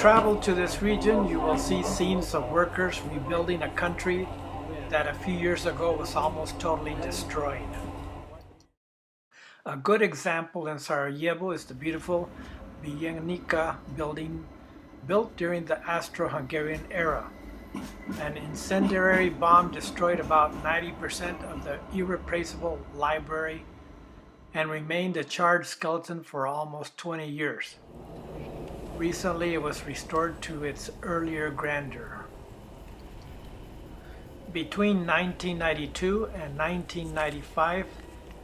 travel to this region, you will see scenes of workers rebuilding a country that a few years ago was almost totally destroyed. A good example in Sarajevo is the beautiful Blagaj building built during the Austro-Hungarian era. An incendiary bomb destroyed about 90% of the irreplaceable library and remained a charred skeleton for almost 20 years. Recently, it was restored to its earlier grandeur. Between 1992 and 1995,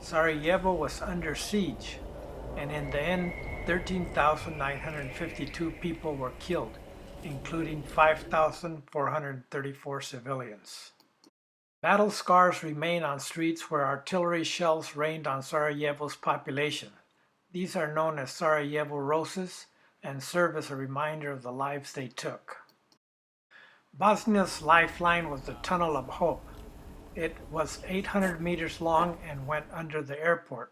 Sarajevo was under siege, and in the end, 13,952 people were killed, including 5,434 civilians. Battle scars remain on streets where artillery shells rained on Sarajevo's population. These are known as Sarajevo roses and serve as a reminder of the lives they took. Bosnia's lifeline was the Tunnel of Hope. It was 800 meters long and went under the airport.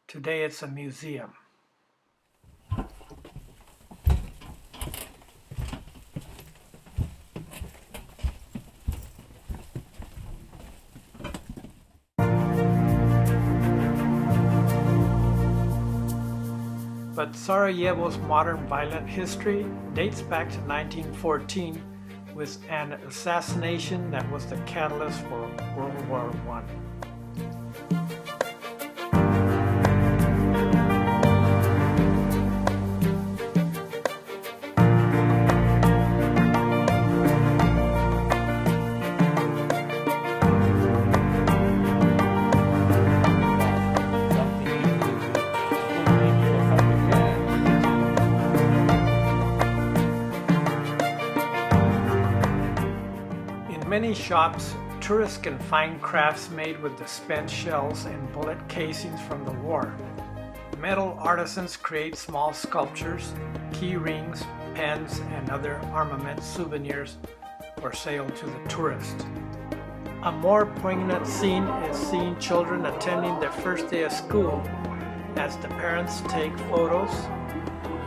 Today it's a museum. But Sarajevo's modern violent history dates back to 1914 with an assassination that was the catalyst for World War I. In many shops, tourists can find crafts made with the spent shells and bullet casings from the war. Metal artisans create small sculptures, key rings, pens, and other armament souvenirs for sale to the tourist. A more poignant scene is seeing children attending their first day of school as the parents take photos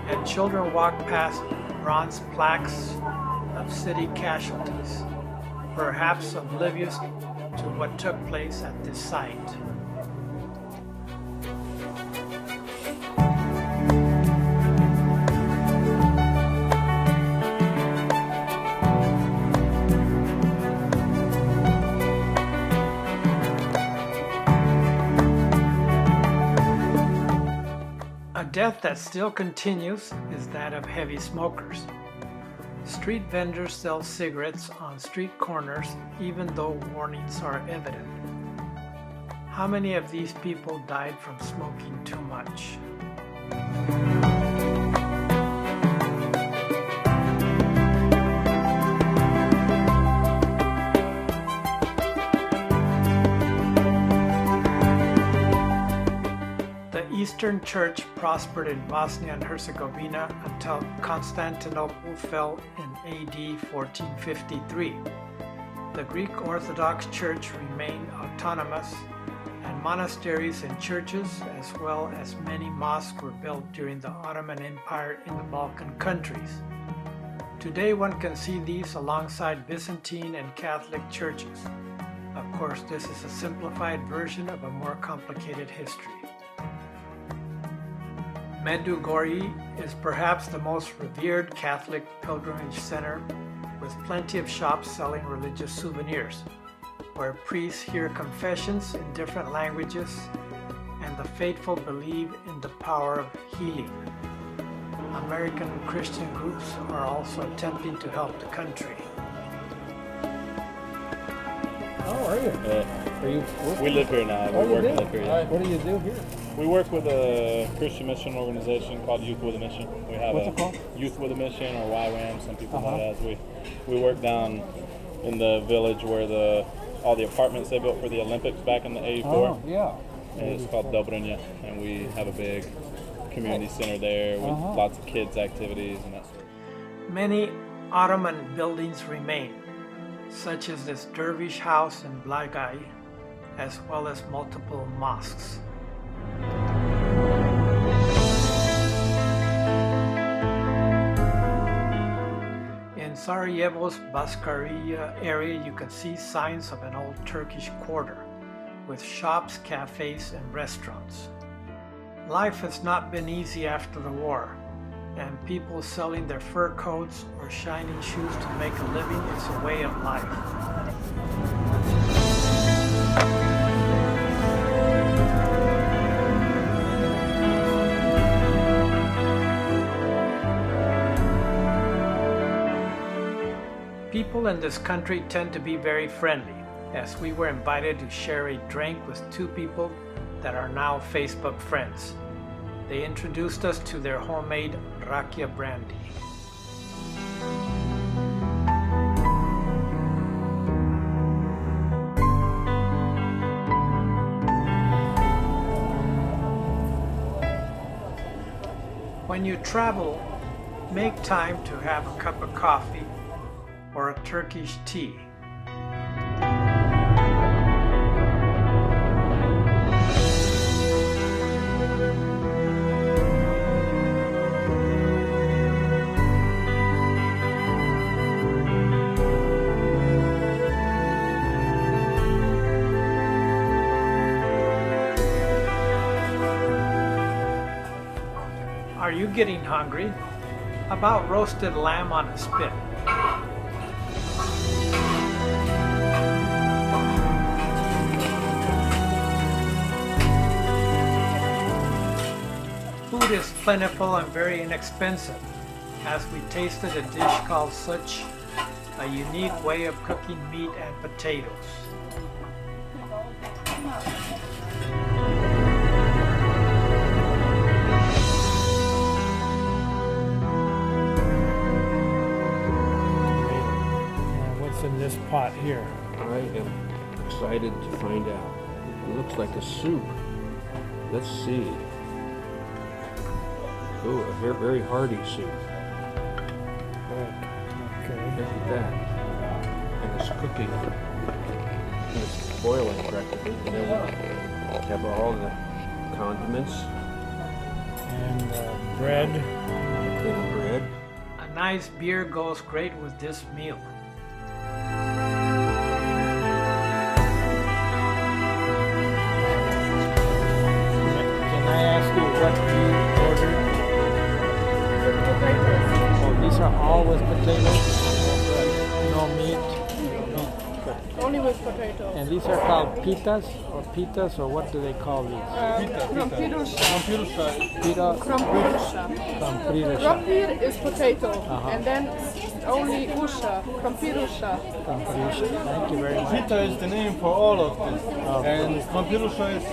and children walk past bronze plaques of city casualties, perhaps oblivious to what took place at this site. A death that still continues is that of heavy smokers. Street vendors sell cigarettes on street corners even though warnings are evident. How many of these people died from smoking too much? The Eastern Church prospered in Bosnia and Herzegovina until Constantinople fell in AD 1453. The Greek Orthodox Church remained autonomous, and monasteries and churches, as well as many mosques, were built during the Ottoman Empire in the Balkan countries. Today one can see these alongside Byzantine and Catholic churches. Of course, this is a simplified version of a more complicated history. Medjugorje is perhaps the most revered Catholic pilgrimage center, with plenty of shops selling religious souvenirs, where priests hear confessions in different languages and the faithful believe in the power of healing. American Christian groups are also attempting to help the country. How are you? Are you We live here now. We work and live here. Yeah. What do you do here? We work with a Christian mission organization called Youth with a Mission. We have What's it called? Youth with a Mission, or YWAM, some people know it as. We work down in the village where all the apartments they built for the Olympics back in the '84. Oh, yeah. And it's called Dobrinja, and we have a big community center there with lots of kids' activities and that sort of thing. Many Ottoman buildings remain, such as this Dervish house in Blagaj, as well as multiple mosques. Sarajevo's Baskaria area, you can see signs of an old Turkish quarter with shops, cafes, and restaurants. Life has not been easy after the war, and people selling their fur coats or shiny shoes to make a living is a way of life. People in this country tend to be very friendly, as we were invited to share a drink with two people that are now Facebook friends. They introduced us to their homemade rakia brandy. When you travel, make time to have a cup of coffee or a Turkish tea. Are you getting hungry? How about roasted lamb on a spit? Food is plentiful and very inexpensive, as we tasted a dish called such, a unique way of cooking meat and potatoes. What's in this pot here? I am excited to find out. It looks like a soup. Let's see. Oh, a very, very hearty soup. Okay. Look at that. And it's cooking. And it's boiling practically. And then we have all the condiments. And bread. Little bread. A nice beer goes great with this meal. Can I ask you what you ordered? Oh, these are all with potatoes? No meat? Only with potato. And these are called pitas, or what do they call these? Krompirusha. Pita? Krompirusha. Krompirusha. Krompir is potato. Uh-huh. And then only usha. Krompirusha. Krompirusha. Thank you very much. Pita is the name for all of this, Okay. and Krompirusha is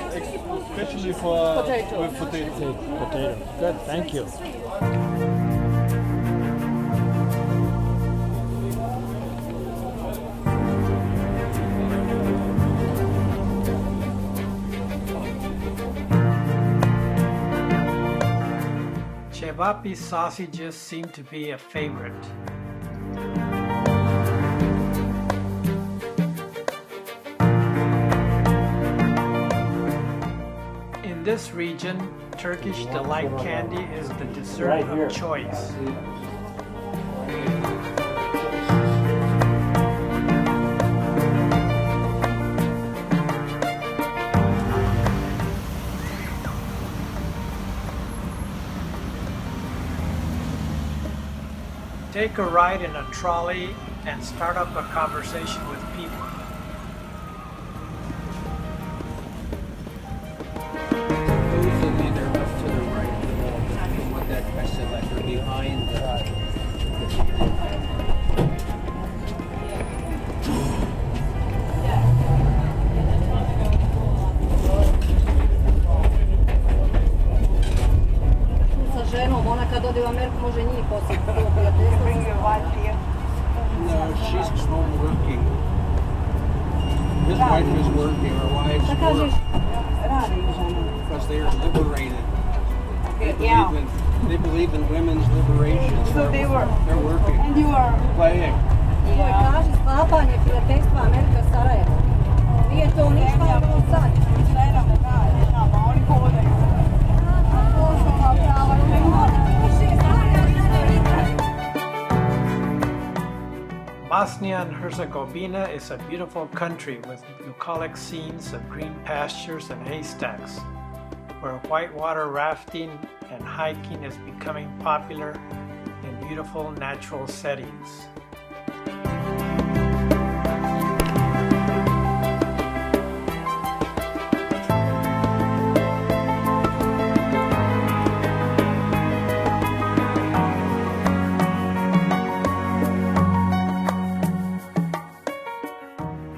especially for Potato. with potato. Potato. Good, thank you. Cevapi sausages seem to be a favorite. In this region, Turkish delight candy is the dessert of choice. Take a ride in a trolley and start up a conversation with people. Usually they're up to the right. You want that question like we're behind the Sa ženom, ona kad ode u Ameriku može njih posjetiti. No, she's home working. His wife is working, her wife's Šta kažeš? work Radi žena. because they are liberated. They believe in women's liberation. So they're working, And you are... playing. To je kaže sklapanje prijateljstva Amerika Sarajevo. Nije to ništa od sad. Bosnia and Herzegovina is a beautiful country with bucolic scenes of green pastures and haystacks, where whitewater rafting and hiking is becoming popular in beautiful natural settings.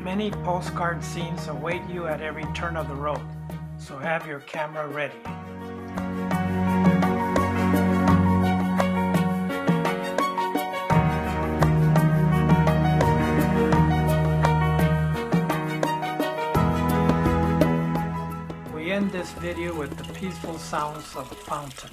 Many postcard scenes await you at every turn of the road, so have your camera ready. We end this video with the peaceful sounds of a fountain.